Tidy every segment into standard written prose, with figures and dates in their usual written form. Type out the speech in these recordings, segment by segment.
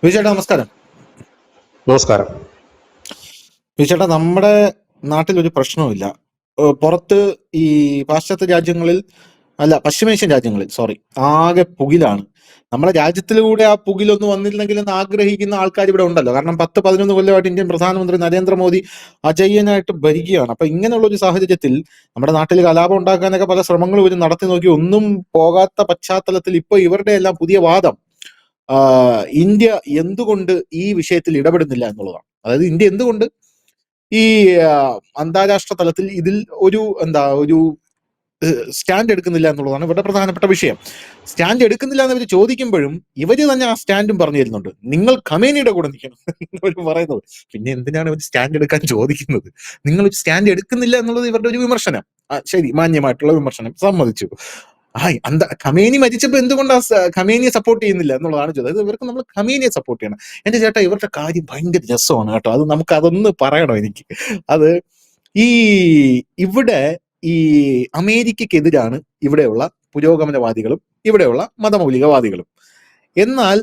വിജയേട്ടാ നമസ്കാരം. നമസ്കാരം. വിജയേട്ടാ, നമ്മുടെ നാട്ടിലൊരു പ്രശ്നവുമില്ല. പുറത്ത് ഈ പാശ്ചാത്യ രാജ്യങ്ങളിൽ, അല്ല പശ്ചിമേഷ്യൻ രാജ്യങ്ങളിൽ, സോറി, ആകെ പുകിലാണ്. നമ്മുടെ രാജ്യത്തിലൂടെ ആ പുകിലൊന്നും വന്നില്ലെങ്കിലും ആഗ്രഹിക്കുന്ന ആൾക്കാർ ഇവിടെ ഉണ്ടല്ലോ. കാരണം 10-11 കൊല്ലമായിട്ട് ഇന്ത്യൻ പ്രധാനമന്ത്രി നരേന്ദ്രമോദി അജയ്യനായിട്ട് ഭരിക്കുകയാണ്. അപ്പൊ ഇങ്ങനെയുള്ള ഒരു സാഹചര്യത്തിൽ നമ്മുടെ നാട്ടിൽ കലാപം ഉണ്ടാക്കാനൊക്കെ പല ശ്രമങ്ങളും ഇവർ നടത്തി നോക്കി, ഒന്നും പോകാത്ത പശ്ചാത്തലത്തിൽ ഇപ്പൊ ഇവരുടെ എല്ലാം പുതിയ വാദം ഇന്ത്യ എന്തുകൊണ്ട് ഈ വിഷയത്തിൽ ഇടപെടുന്നില്ല എന്നുള്ളതാണ്. അതായത് ഇന്ത്യ എന്തുകൊണ്ട് ഈ അന്താരാഷ്ട്ര തലത്തിൽ ഇതിൽ ഒരു സ്റ്റാൻഡ് എടുക്കുന്നില്ല എന്നുള്ളതാണ് ഇവരുടെ പ്രധാനപ്പെട്ട വിഷയം. സ്റ്റാൻഡ് എടുക്കുന്നില്ല എന്ന് ഇവർ ചോദിക്കുമ്പോഴും ഇവര് തന്നെ ആ സ്റ്റാൻഡും പറഞ്ഞു തരുന്നുണ്ട്. നിങ്ങൾ ഖമേനിയുടെ കൂടെ നിൽക്കണം എന്നവർ പറയുന്നത്. പിന്നെ എന്തിനാണ് ഇവർ സ്റ്റാൻഡ് എടുക്കാൻ ചോദിക്കുന്നത്? നിങ്ങൾ സ്റ്റാൻഡ് എടുക്കുന്നില്ല എന്നുള്ളത് ഇവരുടെ ഒരു വിമർശനം. ശരി, മാന്യമായിട്ടുള്ള വിമർശനം, സമ്മതിച്ചു. ഖമേനി മരിച്ചപ്പോ എന്തുകൊണ്ടാ ഖമേനിയെ സപ്പോർട്ട് ചെയ്യുന്നില്ല എന്നുള്ളതാണ് ചോദ്യം. അതായത് ഇവർക്ക് നമ്മൾ ഖമേനിയെ സപ്പോർട്ട് ചെയ്യണം. എന്റെ ചേട്ടാ, ഇവരുടെ കാര്യം ഭയങ്കര രസമാണ് കേട്ടോ. അത് നമുക്ക് അതൊന്ന് പറയണോ എനിക്ക്. അത് ഈ ഇവിടെ ഈ അമേരിക്കക്കെതിരാണ് ഇവിടെയുള്ള പുരോഗമനവാദികളും ഇവിടെയുള്ള മതമൗലികവാദികളും. എന്നാൽ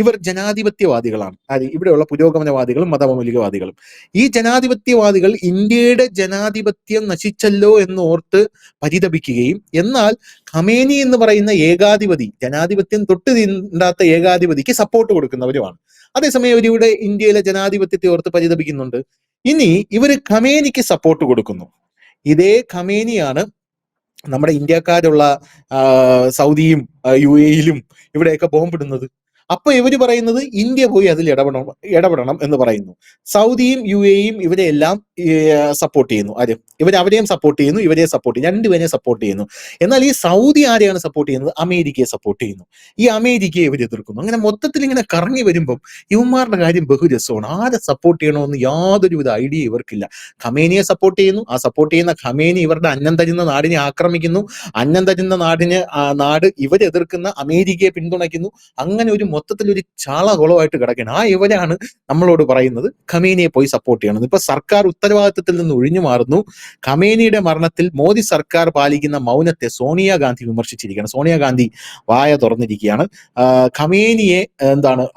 ഇവർ ജനാധിപത്യവാദികളാണ്. ഇവിടെയുള്ള പുരോഗമനവാദികളും മതമൗലികവാദികളും. ഈ ജനാധിപത്യവാദികൾ ഇന്ത്യയുടെ ജനാധിപത്യം നശിച്ചല്ലോ എന്ന് ഓർത്ത് പരിതപിക്കുകയും, എന്നാൽ ഖമേനി എന്ന് പറയുന്ന ഏകാധിപതി, ജനാധിപത്യം തൊട്ട് തീണ്ടാത്ത ഏകാധിപതിക്ക് സപ്പോർട്ട് കൊടുക്കുന്നവരുമാണ്. അതേസമയം ഇവരിവിടെ ഇന്ത്യയിലെ ജനാധിപത്യത്തെ ഓർത്ത് പരിതപിക്കുന്നുണ്ട്. ഇനി ഇവര് ഖമേനിക്ക് സപ്പോർട്ട് കൊടുക്കുന്നു. ഇതേ ഖമേനിയാണ് നമ്മുടെ ഇന്ത്യക്കാരുള്ള സൗദിയും UAE-യിലും ഇവിടെയൊക്കെ ബോംബിടുന്നത്. അപ്പൊ ഇവര് പറയുന്നത് ഇന്ത്യ പോയി അതിൽ ഇടപെടണം എന്ന് പറയുന്നു. സൗദിയും UAE-യും ഇവരെല്ലാം സപ്പോർട്ട് ചെയ്യുന്നു. അവരെയും സപ്പോർട്ട് ചെയ്യുന്നു, ഇവരെ സപ്പോർട്ട് ചെയ്യുന്നു, രണ്ടുപേരെയും സപ്പോർട്ട് ചെയ്യുന്നു. എന്നാൽ ഈ സൗദി ആരെയാണ് സപ്പോർട്ട് ചെയ്യുന്നത്? അമേരിക്കയെ സപ്പോർട്ട് ചെയ്യുന്നു. ഈ അമേരിക്കയെ ഇവർ എതിർക്കുന്നു. അങ്ങനെ മൊത്തത്തിൽ ഇങ്ങനെ കറങ്ങി വരുമ്പം ഇവന്മാരുടെ കാര്യം ബഹുരസമാണ്. ആരെ സപ്പോർട്ട് ചെയ്യണമെന്ന് യാതൊരുവിധ ഐഡിയ ഇവർക്കില്ല. ഖമേനിയെ സപ്പോർട്ട് ചെയ്യുന്നു. ആ സപ്പോർട്ട് ചെയ്യുന്ന ഖമേനി ഇവരുടെ അന്നം തരുന്ന നാടിനെ ആക്രമിക്കുന്നു. അന്നം തരുന്ന നാട് ഇവരെതിർക്കുന്ന അമേരിക്കയെ പിന്തുണയ്ക്കുന്നു. അങ്ങനെ ഒരു മൊത്തത്തിൽ ചാളകുളമായിട്ട് കിടക്കുകയാണ്. ഇവരാണ് നമ്മളോട് പറയുന്നത് ഖമേനിയെ പോയി സപ്പോർട്ട് ചെയ്യണം. ഇപ്പൊ സർക്കാർ ഉത്തരവാദിത്തത്തിൽ നിന്ന് ഒഴിഞ്ഞു മാറുന്നു. ഖമേനിയുടെ മരണത്തിൽ മോദി സർക്കാർ പാലിക്കുന്ന മൗനത്തെ സോണിയാഗാന്ധി വിമർശിച്ചിരിക്കുകയാണ്. സോണിയാഗാന്ധി വായ തുറന്നിരിക്കുകയാണ്. ഖമേനിയെ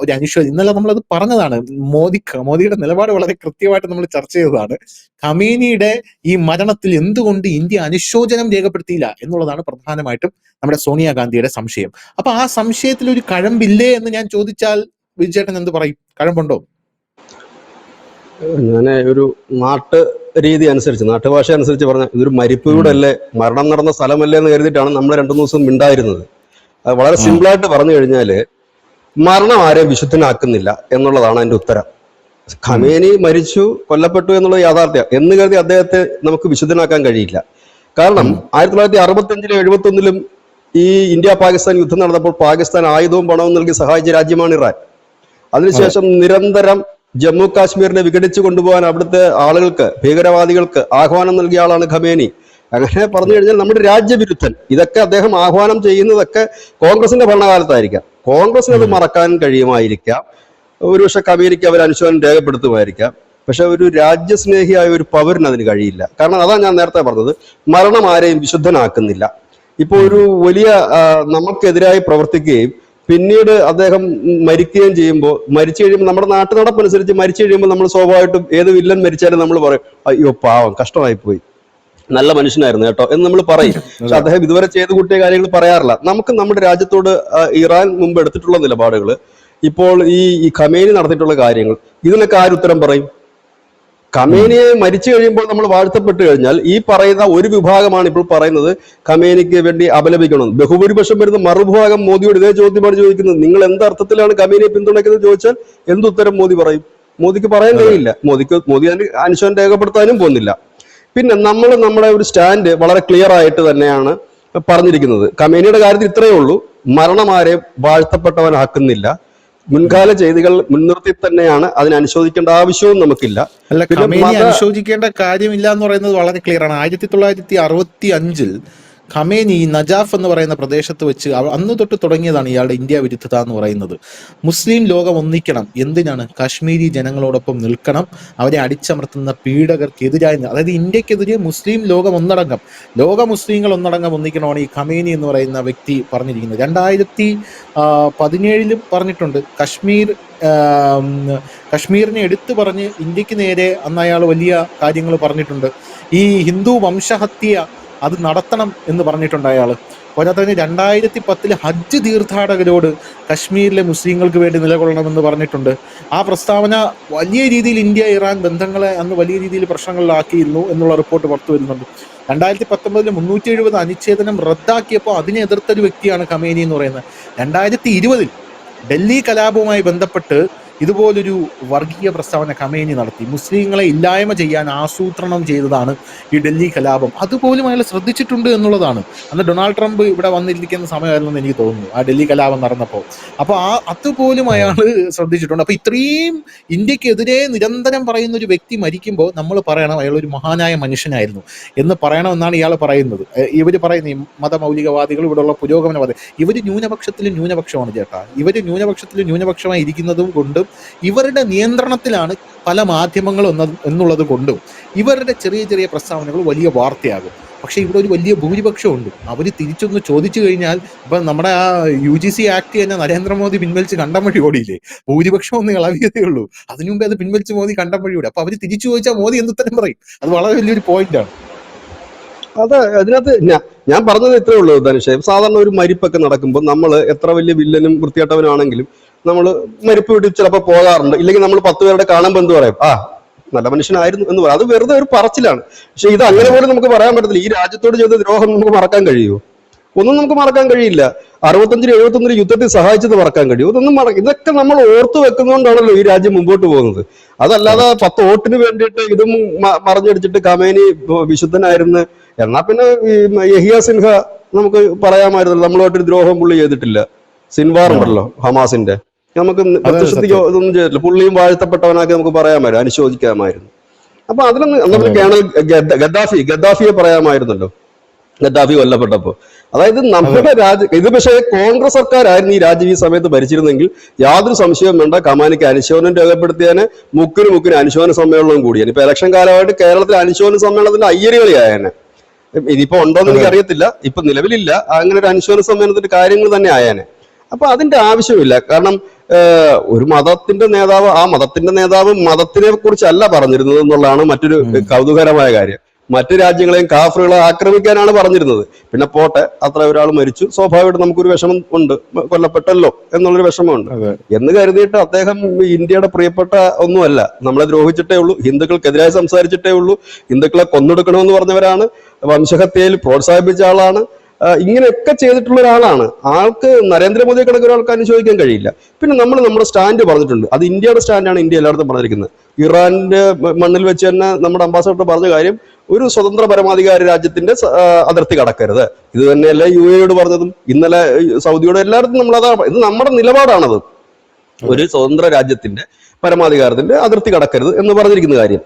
ഒരു അനുശോചനം, ഇന്നലെ നമ്മളത് പറഞ്ഞതാണ്. മോദിയുടെ നിലപാട് വളരെ കൃത്യമായിട്ട് നമ്മൾ ചർച്ച ചെയ്തതാണ്. ഖമേനിയുടെ ഈ മരണത്തിൽ എന്തുകൊണ്ട് ഇന്ത്യ അനുശോചനം രേഖപ്പെടുത്തിയില്ല എന്നുള്ളതാണ് പ്രധാനമായിട്ടും നമ്മുടെ സോണിയാഗാന്ധിയുടെ സംശയം. അപ്പൊ ആ സംശയത്തിൽ ഒരു കഴമ്പില്ലേ എന്ന് ഞാൻ ചോദിച്ചാൽ വിജയേട്ടൻ എന്ത് പറയും? കഴമ്പുണ്ടോ? ഞാൻ ഒരു രീതി അനുസരിച്ച്, നാട്ടുഭാഷ അനുസരിച്ച് പറഞ്ഞ ഇതൊരു മരിപ്പ് വീടല്ലേ, മരണം നടന്ന സ്ഥലമല്ലേ എന്ന് കരുതിയിട്ടാണ് നമ്മൾ 2 ദിവസം മിണ്ടായിരുന്നത്. അത് വളരെ സിമ്പിളായിട്ട് പറഞ്ഞു കഴിഞ്ഞാല് മരണം ആരെയും വിശുദ്ധനാക്കുന്നില്ല എന്നുള്ളതാണ് അതിന്റെ ഉത്തരം. ഖമേനി മരിച്ചു, കൊല്ലപ്പെട്ടു എന്നുള്ളത് യാഥാർത്ഥ്യം എന്ന് കരുതി അദ്ദേഹത്തെ നമുക്ക് വിശുദ്ധനാക്കാൻ കഴിയില്ല. കാരണം 1965-ലും 1971-ലും ഈ ഇന്ത്യ പാകിസ്ഥാൻ യുദ്ധം നടന്നപ്പോൾ പാകിസ്ഥാൻ ആയുധവും പണവും നൽകി സഹായിച്ച രാജ്യമാണ് ഇറാൻ. അതിനുശേഷം നിരന്തരം ജമ്മു കാശ്മീരിനെ വിഘടിച്ചു കൊണ്ടുപോകാൻ അവിടുത്തെ ആളുകൾക്ക്, ഭീകരവാദികൾക്ക് ആഹ്വാനം നൽകിയ ആളാണ് ഖമേനി. അങ്ങനെ പറഞ്ഞു കഴിഞ്ഞാൽ നമ്മുടെ രാജ്യവിരുദ്ധൻ. ഇതൊക്കെ അദ്ദേഹം ആഹ്വാനം ചെയ്യുന്നതൊക്കെ കോൺഗ്രസിന്റെ ഭരണകാലത്തായിരിക്കാം. കോൺഗ്രസിന് അത് മറക്കാൻ കഴിയുമായിരിക്കാം. ഒരുപക്ഷെ ഖമേനിക്ക് അവർ അനുശോചനം രേഖപ്പെടുത്തുമായിരിക്കാം. പക്ഷെ ഒരു രാജ്യസ്നേഹിയായ ഒരു പൗരന് അതിന് കഴിയില്ല. കാരണം അതാണ് ഞാൻ നേരത്തെ പറഞ്ഞത്, മരണം ആരെയും വിശുദ്ധനാക്കുന്നില്ല. ഇപ്പോൾ ഒരു വലിയ നമുക്കെതിരായി പ്രവർത്തിക്കുകയും പിന്നീട് അദ്ദേഹം മരിക്കുകയും ചെയ്യുമ്പോൾ, മരിച്ചു കഴിയുമ്പോൾ നമ്മുടെ നാട്ടു നടപ്പനുസരിച്ച് മരിച്ചു കഴിയുമ്പോൾ നമ്മൾ സ്വാഭാവികമായിട്ടും ഏത് വില്ലൻ മരിച്ചാലും നമ്മൾ പറയും, അയ്യോ പാവം, കഷ്ടമായി പോയി, നല്ല മനുഷ്യനായിരുന്നു കേട്ടോ എന്ന് നമ്മൾ പറയും. പക്ഷെ അദ്ദേഹം ഇതുവരെ ചെയ്തു കൂട്ടിയ കാര്യങ്ങൾ പറയാറില്ല. നമുക്ക് നമ്മുടെ രാജ്യത്തോട് ഇറാൻ മുമ്പ് എടുത്തിട്ടുള്ള നിലപാടുകൾ, ഇപ്പോൾ ഈ ഖമേനി നടത്തിയിട്ടുള്ള കാര്യങ്ങൾ, ഇതിനൊക്കെ ആരുത്തരം പറയും? ഖമേനിയെ മരിച്ചു കഴിയുമ്പോൾ നമ്മൾ വാഴ്ത്തപ്പെട്ടു കഴിഞ്ഞാൽ ഈ പറയുന്ന ഒരു വിഭാഗമാണ് ഇപ്പോൾ പറയുന്നത് ഖമേനിക്ക് വേണ്ടി അപലപിക്കണം. ബഹുഭൂരിപക്ഷം വരുന്ന മറുവിഭാഗം മോദിയോട് ഇതേ ചോദ്യമാണ് ചോദിക്കുന്നത്. നിങ്ങൾ എന്തർത്ഥത്തിലാണ് ഖമേനിയെ പിന്തുണയ്ക്കുന്നത് ചോദിച്ചാൽ എന്തുത്തരം മോദി പറയും? മോദിക്ക് പറയാൻ കഴിയില്ല. മോദി അതിന് അനുശോചനം രേഖപ്പെടുത്താനും പോകുന്നില്ല. പിന്നെ നമ്മൾ നമ്മുടെ ഒരു സ്റ്റാൻഡ് വളരെ ക്ലിയർ ആയിട്ട് തന്നെയാണ് പറഞ്ഞിരിക്കുന്നത്. ഖമേനിയുടെ കാര്യത്തിൽ ഇത്രയേ ഉള്ളൂ, മരണം ആരെയും വാഴ്ത്തപ്പെട്ടവനാക്കുന്നില്ല. മുൻകാല ചെയ്തികൾ മുൻനിർത്തി തന്നെയാണ് അതിനെ അനുശോചിക്കേണ്ട ആവശ്യവും നമുക്കില്ല. അല്ല, ഖമേനി അനുശോചിക്കേണ്ട കാര്യമില്ല എന്ന് പറയുന്നത് വളരെ ക്ലിയർ ആണ്. 1965-ൽ ഖമേനി ഈ നജാഫ് എന്ന് പറയുന്ന പ്രദേശത്ത് വെച്ച് അന്ന് തൊട്ട് തുടങ്ങിയതാണ് ഇയാളുടെ ഇന്ത്യ വിരുദ്ധത എന്ന് പറയുന്നത്. മുസ്ലിം ലോകം ഒന്നിക്കണം, എന്തിനാണ്? കാശ്മീരി ജനങ്ങളോടൊപ്പം നിൽക്കണം, അവരെ അടിച്ചമർത്തുന്ന പീഡകർക്കെതിരായി, അതായത് ഇന്ത്യക്കെതിരെ മുസ്ലിം ലോകം ഒന്നടങ്കം, ലോക മുസ്ലിങ്ങൾ ഒന്നടങ്കം ഒന്നിക്കണമാണ് ഈ ഖമേനി എന്ന് പറയുന്ന വ്യക്തി പറഞ്ഞിരിക്കുന്നത്. 2017 പറഞ്ഞിട്ടുണ്ട്. കശ്മീരിനെ എടുത്തു പറഞ്ഞ് ഇന്ത്യക്ക് നേരെ അന്ന് അയാൾ വലിയ കാര്യങ്ങൾ പറഞ്ഞിട്ടുണ്ട്. ഈ ഹിന്ദു വംശഹത്യ അത് നടത്തണം എന്ന് പറഞ്ഞിട്ടുണ്ട് അയാൾ. പോരാത്തതിന് 2010 ഹജ്ജ് തീർത്ഥാടകരോട് കശ്മീരിലെ മുസ്ലിങ്ങൾക്ക് വേണ്ടി നിലകൊള്ളണമെന്ന് പറഞ്ഞിട്ടുണ്ട്. ആ പ്രസ്താവന വലിയ രീതിയിൽ ഇന്ത്യ ഇറാൻ ബന്ധങ്ങളെ അന്ന് വലിയ രീതിയിൽ പ്രശ്നങ്ങളിലാക്കിയിരുന്നു എന്നുള്ള റിപ്പോർട്ട് പുറത്തു വരുന്നുണ്ട്. 2019 370 അനുച്ഛേദനം റദ്ദാക്കിയപ്പോൾ അതിനെ എതിർത്തൊരു വ്യക്തിയാണ് ഖമേനി എന്ന് പറയുന്നത്. 2020 ഡൽഹി കലാപവുമായി ബന്ധപ്പെട്ട് ഇതുപോലൊരു വർഗീയ പ്രസ്താവന ഖമേനി നടത്തി. മുസ്ലിങ്ങളെ ഇല്ലായ്മ ചെയ്യാൻ ആസൂത്രണം ചെയ്തതാണ് ഈ ഡൽഹി കലാപം. അതുപോലും അയാൾ ശ്രദ്ധിച്ചിട്ടുണ്ട് എന്നുള്ളതാണ്. അന്ന് ഡൊണാൾഡ് ട്രംപ് ഇവിടെ വന്നിരിക്കുന്ന സമയമായിരുന്നെന്ന് എനിക്ക് തോന്നുന്നു ആ ഡൽഹി കലാപം നടന്നപ്പോൾ. അപ്പോൾ അതുപോലും അയാൾ ശ്രദ്ധിച്ചിട്ടുണ്ട്. അപ്പോൾ ഇത്രയും ഇന്ത്യക്കെതിരെ നിരന്തരം പറയുന്ന ഒരു വ്യക്തി മരിക്കുമ്പോൾ നമ്മൾ പറയണം അയാൾ ഒരു മഹാനായ മനുഷ്യനായിരുന്നു എന്ന് പറയണമെന്നാണ് ഇയാൾ പറയുന്നത്. ഇവർ പറയുന്ന ഈ മതമൗലികവാദികൾ, ഇവിടെയുള്ള പുരോഗമനവാദി, ഇവർ ന്യൂനപക്ഷത്തിലും ന്യൂനപക്ഷമാണ് ചേട്ടാ. ഇവർ ന്യൂനപക്ഷത്തിലും ന്യൂനപക്ഷമായി ഇരിക്കുന്നതും കൊണ്ടും ഇവരുടെ നിയന്ത്രണത്തിലാണ് പല മാധ്യമങ്ങളും എന്നുള്ളത് കൊണ്ടും ഇവരുടെ ചെറിയ ചെറിയ പ്രസ്താവനകൾ വലിയ വാർത്തയാകും. പക്ഷെ ഇവിടെ ഒരു വലിയ ഭൂരിപക്ഷമുണ്ട്. അവർ തിരിച്ചൊന്ന് ചോദിച്ചു കഴിഞ്ഞാൽ, ഇപ്പം നമ്മുടെ ആ UGC ആക്ട് തന്നെ നരേന്ദ്രമോദി പിൻവലിച്ച് കണ്ടം വഴി ഓടിയില്ലേ? ഭൂരിപക്ഷം ഒന്ന് ഇളവിയതേ ഉള്ളൂ. അതിനു മുമ്പേ അത് പിൻവലിച്ച് മോദി കണ്ടം വഴി ഓടി. അപ്പൊ അവർ തിരിച്ചു ചോദിച്ചാൽ മോദി എന്തുത്തരം പറയും? അത് വളരെ വലിയൊരു പോയിന്റാണ്. അത് അതിനകത്ത് ഞാൻ പറഞ്ഞത് ഇത്രേ ഉള്ളൂ ധനുഷേ. സാധാരണ ഒരു മരിപ്പൊക്കെ നടക്കുമ്പോൾ നമ്മൾ എത്ര വലിയ വില്ലനും വൃത്തികെട്ടവനാണെങ്കിലും നമ്മൾ മരിപ്പ് വീട്ടിൽ ചിലപ്പോൾ പോകാറുണ്ട്. ഇല്ലെങ്കിൽ നമ്മൾ 10 പേരുടെ കാണുമ്പോൾ എന്ത് പറയും? നല്ല മനുഷ്യനായിരുന്നു എന്ന് പറയും. അത് വെറുതെ ഒരു പറച്ചിലാണ്. പക്ഷെ ഇത് അങ്ങനെ പോലും നമുക്ക് പറയാൻ പറ്റത്തില്ല. ഈ രാജ്യത്തോട് ചെയ്ത ദ്രോഹം നമുക്ക് മറക്കാൻ കഴിയുമോ? ഒന്നും നമുക്ക് മറക്കാൻ കഴിയില്ല. 65-71 യുദ്ധത്തിൽ സഹായിച്ചത് മറക്കാൻ കഴിയും? ഇതൊക്കെ നമ്മൾ ഓർത്തു വെക്കുന്നതുകൊണ്ടാണല്ലോ ഈ രാജ്യം മുമ്പോട്ട് പോകുന്നത്. അതല്ലാതെ 10 വോട്ടിന് വേണ്ടിയിട്ട് ഇതും മറഞ്ഞടിച്ചിട്ട് ഖമേനി വിശുദ്ധനായിരുന്നു എന്നാ പിന്നെ യഹിയ സിൻഹ നമുക്ക് പറയാമായിരുന്നല്ലോ, നമ്മളുമായിട്ടൊരു ദ്രോഹം പുള്ളി ചെയ്തിട്ടില്ല. സിൻവാർ ഉണ്ടല്ലോ ഹമാസിന്റെ, നമുക്ക് വ്യത്യസ്തയോ ഇതൊന്നും ചെയ്തിട്ടില്ല. പുള്ളിയും വാഴ്ത്തപ്പെട്ടവനാക്കി നമുക്ക് പറയാമായിരുന്നു, അനുശോചിക്കാമായിരുന്നു. അപ്പൊ അതിലൊന്ന് നമ്മൾ ഗദ്ദാഫിയെ പറയാമായിരുന്നല്ലോ, ഗദ്ദാഫി കൊല്ലപ്പെട്ടപ്പോ. അതായത് നമ്മുടെ ഇത് പക്ഷേ കോൺഗ്രസ് സർക്കാരായിരുന്നു ഈ രാജ്യം ഈ സമയത്ത് ഭരിച്ചിരുന്നെങ്കിൽ യാതൊരു സംശയവും വേണ്ട, ഖമാനിക്ക് അനുശോചനം രേഖപ്പെടുത്തിയാന് മുക്കിന് അനുശോചന സമ്മേളനവും കൂടിയാണ്. ഇപ്പൊ ഇലക്ഷൻ കാലമായിട്ട് കേരളത്തിൽ അനുശോചന സമ്മേളനത്തിന്റെ അയ്യരുകളിയായനെ. ഇനിയിപ്പോ ഉണ്ടോന്ന് എനിക്ക് അറിയത്തില്ല, ഇപ്പൊ നിലവിലില്ല. അങ്ങനെ ഒരു അനുശോചന സമ്മേളനത്തിന്റെ കാര്യങ്ങൾ തന്നെ ആയാനെ. അപ്പൊ അതിന്റെ ആവശ്യമില്ല. കാരണം ഒരു മതത്തിന്റെ നേതാവ് മതത്തിനെ കുറിച്ചല്ല പറഞ്ഞിരുന്നത് എന്നുള്ളതാണ് മറ്റൊരു കൗതുകരമായ കാര്യം. മറ്റു രാജ്യങ്ങളെയും കാഫറുകളെ ആക്രമിക്കാനാണ് പറഞ്ഞിരുന്നത്. പിന്നെ പോട്ടെ, അത്ര ഒരാൾ മരിച്ചു, സ്വാഭാവികമായിട്ട് നമുക്കൊരു വിഷമം ഉണ്ട്, കൊല്ലപ്പെട്ടല്ലോ എന്നുള്ളൊരു വിഷമമുണ്ട് എന്ന് കരുതിയിട്ട് അദ്ദേഹം ഇന്ത്യയുടെ പ്രിയപ്പെട്ട ഒന്നുമല്ല. നമ്മളെ ദ്രോഹിച്ചിട്ടേ ഉള്ളൂ, ഹിന്ദുക്കൾക്കെതിരായി സംസാരിച്ചിട്ടേ ഉള്ളൂ, ഹിന്ദുക്കളെ കൊന്നൊടുക്കണമെന്ന് പറഞ്ഞവരാണ്, വംശഹത്യയിൽ പ്രോത്സാഹിപ്പിച്ച ആളാണ്, ഇങ്ങനെയൊക്കെ ചെയ്തിട്ടുള്ള ഒരാളാണ്. ആൾക്ക് നരേന്ദ്രമോദിയെ കിടക്കുന്ന ഒരാൾക്ക് അനുശോചിക്കാൻ കഴിയില്ല. പിന്നെ നമ്മൾ നമ്മുടെ സ്റ്റാൻഡ് പറഞ്ഞിട്ടുണ്ട്. അത് ഇന്ത്യയുടെ സ്റ്റാൻഡാണ് ഇന്ത്യ എല്ലായിടത്തും പറഞ്ഞിരിക്കുന്നത്. ഇറാന്റെ മണ്ണിൽ വെച്ച് തന്നെ നമ്മുടെ അംബാസഡർ പറഞ്ഞ കാര്യം, ഒരു സ്വതന്ത്ര പരമാധികാര രാജ്യത്തിന്റെ അതിർത്തി കടക്കരുത്. ഇത് തന്നെയല്ലേ UAE പറഞ്ഞതും, ഇന്നലെ സൗദിയോട് എല്ലായിടത്തും ഇത് നമ്മുടെ നിലപാടാണത്. ഒരു സ്വതന്ത്ര രാജ്യത്തിന്റെ പരമാധികാരത്തിന്റെ അതിർത്തി കടക്കരുത് എന്ന് പറഞ്ഞിരിക്കുന്ന കാര്യം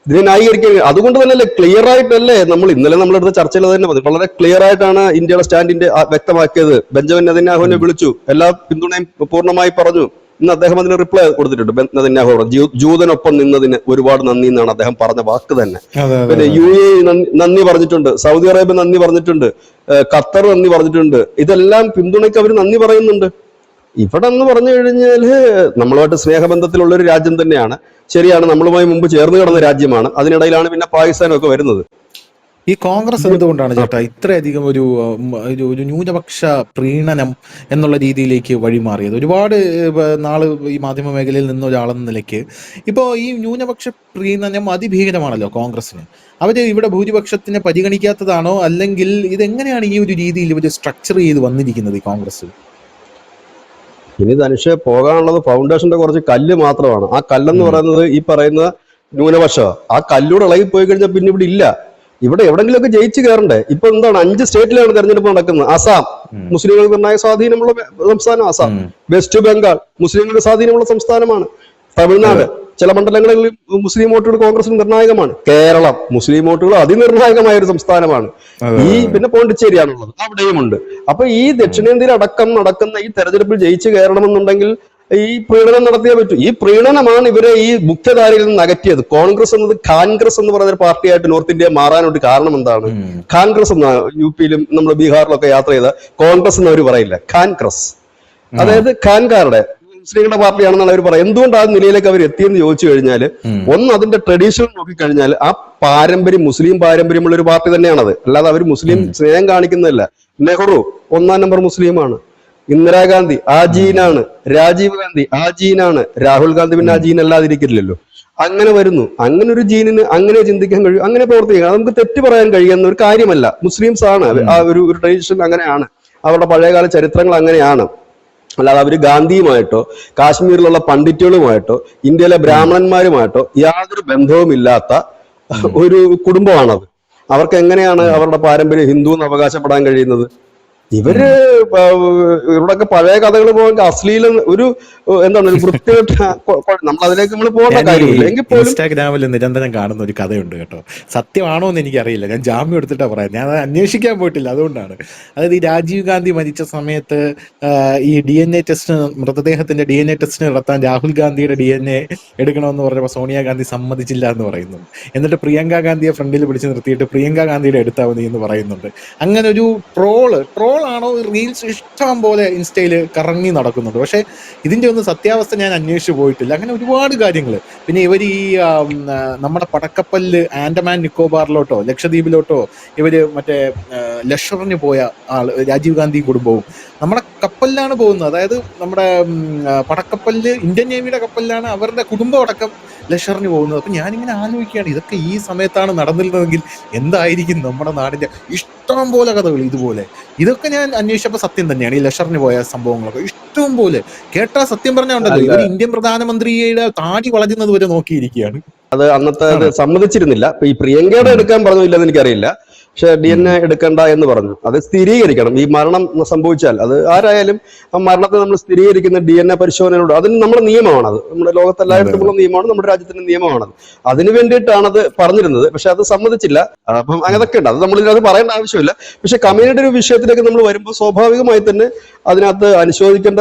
ഇതിനെ ന്യായീകരിക്കാൻ. അതുകൊണ്ട് തന്നെ ക്ലിയർ ആയിട്ടല്ലേ ഇന്നലെ നമ്മളെടുത്ത ചർച്ചയിൽ തന്നെ വളരെ ക്ലിയർ ആയിട്ടാണ് ഇന്ത്യയുടെ സ്റ്റാൻഡിന്റെ വ്യക്തമാക്കിയത്. ബെഞ്ചമിൻ നെതന്യാഹുവിനെ വിളിച്ചു, എല്ലാ പിന്തുണയും പൂർണ്ണമായി പറഞ്ഞു. ഇന്ന് അദ്ദേഹം അതിന് റിപ്ലൈ കൊടുത്തിട്ടുണ്ട്. നെതന്യാഹു ജൂതനൊപ്പം നിന്നതിന് ഒരുപാട് നന്ദി എന്നാണ് അദ്ദേഹം പറഞ്ഞ വാക്ക് തന്നെ. പിന്നെ UAE നന്ദി പറഞ്ഞിട്ടുണ്ട്, സൗദി അറേബ്യ നന്ദി പറഞ്ഞിട്ടുണ്ട്, ഖത്തർ നന്ദി പറഞ്ഞിട്ടുണ്ട്. ഇതെല്ലാം പിന്തുണയ്ക്ക് അവർ നന്ദി പറയുന്നുണ്ട്. ഇവിടെ എന്ന് പറഞ്ഞു കഴിഞ്ഞാല് നമ്മളുമായിട്ട് സ്നേഹബന്ധത്തിലുള്ള ഒരു രാജ്യം തന്നെയാണ്. ശരിയാണ്, നമ്മളുമായി മുമ്പ് ചേർന്ന് കിടന്ന രാജ്യമാണ്. അതിനിടയിലാണ് പിന്നെ പാകിസ്ഥാനും ഒക്കെ വരുന്നത്. ഈ കോൺഗ്രസ് എന്തുകൊണ്ടാണ് ചേട്ടാ ഇത്രയധികം ഒരു ന്യൂനപക്ഷ പ്രീണനം എന്നുള്ള രീതിയിലേക്ക് വഴിമാറിയത്? ഒരുപാട് നാള് ഈ മാധ്യമ മേഖലയിൽ നിന്ന ഒരാളെന്ന നിലയ്ക്ക് ഇപ്പോൾ ഈ ന്യൂനപക്ഷ പ്രീണനം അതിഭീകരമാണല്ലോ കോൺഗ്രസിന്. അവര് ഇവിടെ ഭൂരിപക്ഷത്തിനെ പരിഗണിക്കാത്തതാണോ, അല്ലെങ്കിൽ ഇതെങ്ങനെയാണ് ഈ ഒരു രീതിയിൽ ഇവർ സ്ട്രക്ചർ ചെയ്ത് വന്നിരിക്കുന്നത് ഈ കോൺഗ്രസ്? ഇനി ധനുഷ പോകാനുള്ളത് ഫൗണ്ടേഷന്റെ കുറച്ച് കല്ല് മാത്രമാണ്. ആ കല്ലെന്ന് പറയുന്നത് ഈ പറയുന്ന ന്യൂനപക്ഷം. ആ കല്ലൂടെ ഇളകി പോയി കഴിഞ്ഞാൽ പിന്നെ ഇവിടെ ഇല്ല. ഇവിടെ എവിടെങ്കിലുമൊക്കെ ജയിച്ചു കയറണ്ടേ? ഇപ്പൊ എന്താണ് 5 സ്റ്റേറ്റിലാണ് തെരഞ്ഞെടുപ്പ് നടക്കുന്നത്. അസാം മുസ്ലിങ്ങൾക്ക് നിർണായക സ്വാധീനമുള്ള സംസ്ഥാനം, അസാം. വെസ്റ്റ് ബംഗാൾ മുസ്ലിങ്ങൾക്ക് സ്വാധീനമുള്ള സംസ്ഥാനമാണ്. തമിഴ്നാട് ചില മണ്ഡലങ്ങളിൽ മുസ്ലിം വോട്ടുകൾ കോൺഗ്രസിന് നിർണായകമാണ്. കേരളം മുസ്ലിം വോട്ടുകൾ അതിനിർണായകമായ ഒരു സംസ്ഥാനമാണ്. പിന്നെ പോണ്ടിച്ചേരിയാണുള്ളത്, അവിടെയുമുണ്ട്. അപ്പൊ ഈ ദക്ഷിണേന്ത്യയിൽ അടക്കം നടക്കുന്ന ഈ തെരഞ്ഞെടുപ്പിൽ ജയിച്ചു കയറണമെന്നുണ്ടെങ്കിൽ ഈ പ്രീണനം നടത്തിയേ പറ്റൂ. ഈ പ്രീണനമാണ് ഇവരെ ഈ മുഖ്യധാരയിൽ നിന്ന് അകറ്റിയത്. കോൺഗ്രസ് എന്നത് ഖാൻഗ്രസ് എന്ന് പറയുന്ന ഒരു പാർട്ടിയായിട്ട് നോർത്ത് ഇന്ത്യ മാറാനൊരു കാരണം എന്താണ്? ഖാൻഗ്രസ് എന്ന യുപിയിലും നമ്മൾ ബീഹാറിലൊക്കെ യാത്ര ചെയ്ത കോൺഗ്രസ് എന്ന് അവർ പറയില്ല, ഖാൻഗ്രസ്. അതായത് ഖാൻകാരുടെ മുസ്ലിങ്ങളുടെ പാർട്ടിയാണെന്നാണ് അവർ പറയുന്നത്. എന്തുകൊണ്ട് ആ നിലയിലേക്ക് അവർ എത്തിയെന്ന് ചോദിച്ചു കഴിഞ്ഞാൽ, ഒന്ന് അതിന്റെ ട്രഡീഷൻ നോക്കിക്കഴിഞ്ഞാൽ ആ പാരമ്പര്യം മുസ്ലിം പാരമ്പര്യമുള്ള ഒരു പാർട്ടി തന്നെയാണത്. അല്ലാതെ അവർ മുസ്ലിം സ്നേഹം കാണിക്കുന്നതല്ല. നെഹ്റു 1-ാം നമ്പർ മുസ്ലിമാണ്, ഇന്ദിരാഗാന്ധി ആ ജീനാണ്, രാജീവ് ഗാന്ധി ആ ജീനാണ്, രാഹുൽ ഗാന്ധി പിന്നെ ആ ജീൻ അല്ലാതിരിക്കില്ലല്ലോ. അങ്ങനെ വരുന്നു. അങ്ങനെ ഒരു ജീനിന് അങ്ങനെ ചിന്തിക്കാൻ കഴിയും, അങ്ങനെ പ്രവർത്തിക്കുക. അത് നമുക്ക് തെറ്റ് പറയാൻ കഴിയുന്ന ഒരു കാര്യമല്ല. മുസ്ലിംസ് ആണ്, ആ ഒരു ട്രഡീഷൻ അങ്ങനെയാണ്, അവരുടെ പഴയകാല ചരിത്രങ്ങൾ അങ്ങനെയാണ്. അല്ലാതെ അവര് ഗാന്ധിയുമായിട്ടോ കാശ്മീരിലുള്ള പണ്ഡിറ്റുകളുമായിട്ടോ ഇന്ത്യയിലെ ബ്രാഹ്മണന്മാരുമായിട്ടോ യാതൊരു ബന്ധവുമില്ലാത്ത ഒരു കുടുംബമാണത്. അവർക്ക് എങ്ങനെയാണ് അവരുടെ പാരമ്പര്യം ഹിന്ദു എന്ന് അവകാശപ്പെടാൻ കഴിയുന്നത്? ഇവര് ഇവിടൊക്കെ പഴയ കഥകൾ പോകാൻ അശ്ലീലം ഒരു എന്താണ് ഒരു വൃത്തികെട്ട, നമ്മൾ അതിലേക്ക് നമ്മൾ പോകേണ്ട കാര്യമില്ല. എങ്കിൽ പോലും ഇൻസ്റ്റാഗ്രാമിൽ നിരന്തരം കാണുന്ന ഒരു കഥയുണ്ട് കേട്ടോ. സത്യമാണോ എന്ന് എനിക്കറിയില്ല, ഞാൻ ജാമ്യം എടുത്തിട്ടാ പറയാം, ഞാൻ അത് അന്വേഷിക്കാൻ പോയിട്ടില്ല, അതുകൊണ്ടാണ്. അതായത് ഈ രാജീവ് ഗാന്ധി മരിച്ച സമയത്ത് ഈ DNA ടെസ്റ്റ്, മൃതദേഹത്തിന്റെ DNA ടെസ്റ്റ് നടത്താൻ രാഹുൽ ഗാന്ധിയുടെ DNA എടുക്കണമെന്ന് പറഞ്ഞപ്പോൾ സോണിയാഗാന്ധി സമ്മതിച്ചില്ല എന്ന് പറയുന്നു. എന്നിട്ട് പ്രിയങ്ക ഗാന്ധിയെ ഫ്രണ്ടിൽ പിടിച്ച് നിർത്തിയിട്ട് പ്രിയങ്ക ഗാന്ധിയുടെ എടുത്താൽ മതി എന്ന് പറയുന്നുണ്ട്. അങ്ങനെ ഒരു ട്രോളാണോ റീൽസ് ഇഷ്ടം പോലെ ഇൻസ്റ്റയിൽ കറങ്ങി നടക്കുന്നുണ്ട്. പക്ഷെ ഇതിന്റെ ഒന്നും സത്യാവസ്ഥ ഞാൻ അന്വേഷിച്ചു പോയിട്ടില്ല. അങ്ങനെ ഒരുപാട് കാര്യങ്ങൾ. പിന്നെ ഇവർ ഈ നമ്മുടെ പടക്കപ്പലില് ആൻഡമാൻ നിക്കോബാറിലോട്ടോ ലക്ഷദ്വീപിലോട്ടോ ഇവര് മറ്റേ ലഷറിന് പോയ രാജീവ് ഗാന്ധി കുടുംബവും നമ്മുടെ കപ്പലിലാണ് പോകുന്നത്. അതായത് നമ്മുടെ പടക്കപ്പലില് ഇന്ത്യൻ നേവിയുടെ കപ്പലിലാണ് അവരുടെ കുടുംബം അടക്കം ലഷറിന് പോകുന്നത്. അപ്പൊ ഞാനിങ്ങനെ ആലോചിക്കുകയാണ്, ഇതൊക്കെ ഈ സമയത്താണ് നടന്നിരുന്നതെങ്കിൽ എന്തായിരിക്കും നമ്മുടെ നാടിന്റെ ഇഷ്ടം പോലെ കഥകൾ ഇതുപോലെ. ഇതൊക്കെ ഞാൻ അന്വേഷിച്ചപ്പോൾ സത്യം തന്നെയാണ്. ഈ ലഷറിന് പോയ സംഭവങ്ങളൊക്കെ ഇഷ്ടം പോലെ കേട്ടാ സത്യം പറഞ്ഞുണ്ടല്ലോ, ഇവർ ഇന്ത്യൻ പ്രധാനമന്ത്രിയുടെ താടി വളഞ്ഞത് വരെ നോക്കിയിരിക്കുകയാണ്. അത് അന്നത്തെ സമ്മതിച്ചിരുന്നില്ല. ഈ പ്രിയങ്കയുടെ എടുക്കാൻ പറഞ്ഞില്ലെന്ന് എനിക്കറിയില്ല. പക്ഷെ DNA എടുക്കണ്ട എന്ന് പറഞ്ഞു. അത് സ്ഥിരീകരിക്കണം. ഈ മരണം സംഭവിച്ചാൽ അത് ആരായാലും ആ മരണത്തെ നമ്മൾ സ്ഥിരീകരിക്കുന്ന DNA പരിശോധനയിലൂടെ, അതിന് നമ്മുടെ നിയമമാണ്. അത് നമ്മുടെ ലോകത്തെല്ലായിടത്തുമുള്ള നിയമമാണ്, നമ്മുടെ രാജ്യത്തിന്റെ നിയമമാണത്. അതിനു വേണ്ടിയിട്ടാണ് അത് പറഞ്ഞിരുന്നത്. പക്ഷെ അത് സമ്മതിച്ചില്ല. അപ്പം അതൊക്കെ ഉണ്ട്, അത് നമ്മളിത് പറയേണ്ട ആവശ്യമില്ല. പക്ഷെ കമ്മ്യൂണിറ്റി ഒരു വിഷയത്തിലേക്ക് നമ്മൾ വരുമ്പോൾ സ്വാഭാവികമായി തന്നെ അതിനകത്ത് അനുശോചിക്കേണ്ട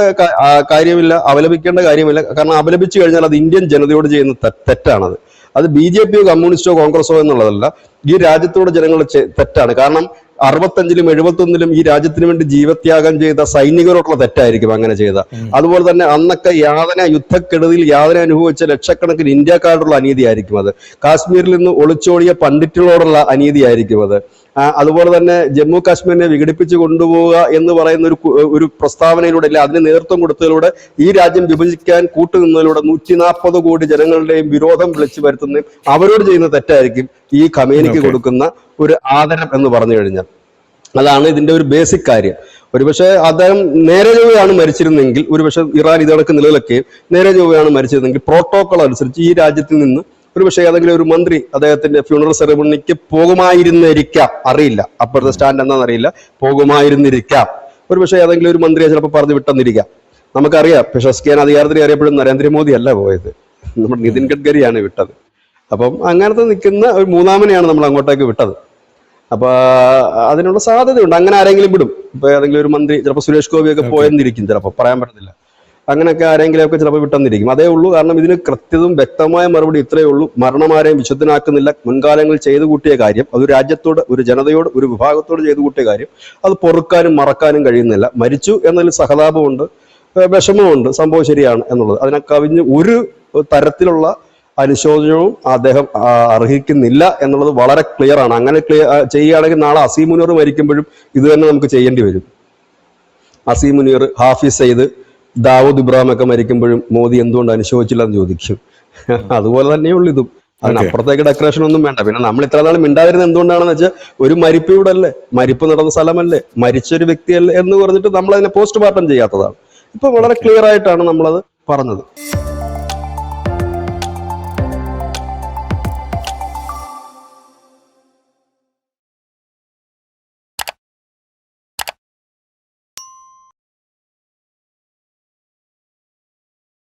കാര്യമില്ല, അപലപിക്കേണ്ട കാര്യമില്ല. കാരണം അപലപിച്ചു കഴിഞ്ഞാൽ അത് ഇന്ത്യൻ ജനതയോട് ചെയ്യുന്ന തെറ്റാണത്. അത് BJPയോ കമ്മ്യൂണിസ്റ്റോ കോൺഗ്രസോ എന്നുള്ളതല്ല, ഈ രാജ്യത്തോട് ജനങ്ങൾ തെറ്റാണ്. കാരണം 65-ലും 71-ലും ഈ രാജ്യത്തിന് വേണ്ടി ജീവത്യാഗം ചെയ്ത സൈനികരോടുള്ള തെറ്റായിരിക്കും അങ്ങനെ ചെയ്ത. അതുപോലെ തന്നെ അന്നൊക്കെ യുദ്ധക്കെടുതിയിൽ യാതന അനുഭവിച്ച ലക്ഷക്കണക്കിന് ഇന്ത്യക്കാരോടുള്ള അനീതിയായിരിക്കും അത്. കാശ്മീരിൽ നിന്ന് ഒളിച്ചോടിയ പണ്ഡിറ്റുകളോടുള്ള അനീതിയായിരിക്കും അത്. അതുപോലെ തന്നെ ജമ്മു കാശ്മീരിനെ വിഘടിപ്പിച്ചു കൊണ്ടുപോവുക എന്ന് പറയുന്ന ഒരു പ്രസ്താവനയിലൂടെ, അല്ലെ അതിന് നേതൃത്വം കൊടുത്തതിലൂടെ ഈ രാജ്യം വിഭജിക്കാൻ കൂട്ടുനിന്നതിലൂടെ 140 കോടി ജനങ്ങളുടെയും വിരോധം വിളിച്ചു വരുത്തുന്നതും അവരോട് ചെയ്യുന്ന തെറ്റായിരിക്കും ഈ ഖമേനിക്ക് കൊടുക്കുന്ന ഒരു ആദരം എന്ന് പറഞ്ഞു കഴിഞ്ഞാൽ. അതാണ് ഇതിന്റെ ഒരു ബേസിക് കാര്യം. ഒരുപക്ഷെ അദ്ദേഹം നേരെ ചൊവ്വയാണ് മരിച്ചിരുന്നെങ്കിൽ, ഒരുപക്ഷെ ഇറാൻ ഇതടക്ക് നിലനിൽക്കുകയും നേരെ ചൊവ്വയാണ് മരിച്ചിരുന്നെങ്കിൽ പ്രോട്ടോകോൾ അനുസരിച്ച് ഈ രാജ്യത്തിൽ നിന്ന് ഒരുപക്ഷെ ഏതെങ്കിലും ഒരു മന്ത്രി അദ്ദേഹത്തിന്റെ ഫ്യൂണറൽ സെറമണിക്ക് പോകുമായിരുന്നിരിക്കാം. അറിയില്ല, അപ്പോഴത്തെ സ്റ്റാൻഡ് എന്താണെന്ന് അറിയില്ല, പോകുമായിരുന്നിരിക്കാം. ഒരുപക്ഷെ ഏതെങ്കിലും ഒരു മന്ത്രിയെ ചിലപ്പോൾ പറഞ്ഞു വിട്ടെന്നിരിക്കാം, നമുക്കറിയാം. പ്രശസ്തിയാൻ അധികാരത്തിൽ അറിയപ്പെടുന്ന നരേന്ദ്രമോദി അല്ല പോയത്, നമ്മുടെ നിതിൻ ഗഡ്കരിയാണ് വിട്ടത്. അപ്പം അങ്ങനത്തെ നിൽക്കുന്ന ഒരു മൂന്നാമനെയാണ് നമ്മൾ അങ്ങോട്ടേക്ക് വിട്ടത്. അപ്പൊ അതിനുള്ള സാധ്യതയുണ്ട്. അങ്ങനെ ആരെങ്കിലും വിടും. ഇപ്പൊ ഏതെങ്കിലും ഒരു മന്ത്രി, ചിലപ്പോൾ സുരേഷ് ഗോപിയൊക്കെ പോയെന്നിരിക്കും, ചിലപ്പോൾ പറയാൻ പറ്റത്തില്ല. അങ്ങനെയൊക്കെ ആരെങ്കിലുമൊക്കെ ചിലപ്പോൾ വിട്ടെന്നിരിക്കും. അതേ ഉള്ളൂ. കാരണം ഇതിന് കൃത്യവും വ്യക്തമായ മറുപടി ഇത്രയേ ഉള്ളൂ. മരണമാരെയും വിശുദ്ധനാക്കുന്നില്ല. മുൻകാലങ്ങളിൽ ചെയ്തു കൂട്ടിയ കാര്യം, അത് രാജ്യത്തോട്, ഒരു ജനതയോട്, ഒരു വിഭാഗത്തോട് ചെയ്തു കൂട്ടിയ കാര്യം, അത് പൊറുക്കാനും മറക്കാനും കഴിയുന്നില്ല. മരിച്ചു എന്നതിൽ സഹതാപമുണ്ട്, വിഷമമുണ്ട്, സംഭവം ശരിയാണ് എന്നുള്ളത്. അതിനെ കവിഞ്ഞ് ഒരു തരത്തിലുള്ള അനുശോചനവും അദ്ദേഹം അർഹിക്കുന്നില്ല എന്നുള്ളത് വളരെ ക്ലിയർ ആണ്. അങ്ങനെ ചെയ്യുകയാണെങ്കിൽ നാളെ അസീം മുനീർ മരിക്കുമ്പോഴും ഇത് തന്നെ നമുക്ക് ചെയ്യേണ്ടി വരും. അസീം മുനീർ, ഹാഫിസ് സയ്യിദ്, ദാവൂദ് ഇബ്രാഹിം ഒക്കെ മരിക്കുമ്പോഴും മോദി എന്തുകൊണ്ട് അനുശോചിച്ചില്ല എന്ന് ചോദിക്കും. അതുപോലെ തന്നെയുള്ളൂ ഇതും. അതിനപ്പുറത്തേക്ക് ഡെക്കറേഷൻ ഒന്നും വേണ്ട. പിന്നെ നമ്മൾ ഇത്ര നാൾ മിണ്ടാതിരുന്നത് എന്തുകൊണ്ടാണെന്ന് വെച്ചാൽ, ഒരു മരിപ്പിലൂടല്ലേ, മരിപ്പ് നടന്ന സ്ഥലമല്ലേ, മരിച്ചൊരു വ്യക്തിയല്ലേ എന്ന് പറഞ്ഞിട്ട് നമ്മൾ അതിനെ പോസ്റ്റ്മോർട്ടം ചെയ്യാത്തതാണ്. ഇപ്പൊ വളരെ ക്ലിയർ ആയിട്ടാണ് നമ്മളത് പറഞ്ഞത്.